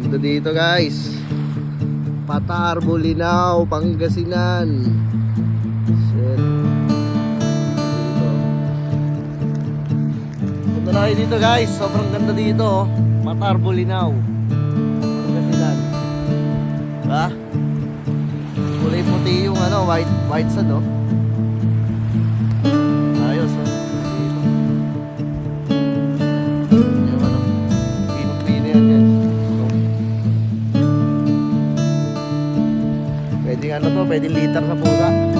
Ganda dito guys. Patar, Bolinao, Pangasinan. Shit. Dito. Punta na kayo dito guys. Sobrang ganda dito. Patar, Bolinao, Pangasinan. Diba? Kulay puti yung ano, white sand, no? Ayos, no? Yung ano, pinong-pino yan, guys. Pwedeng ano to, pwedeng liter sa pusa.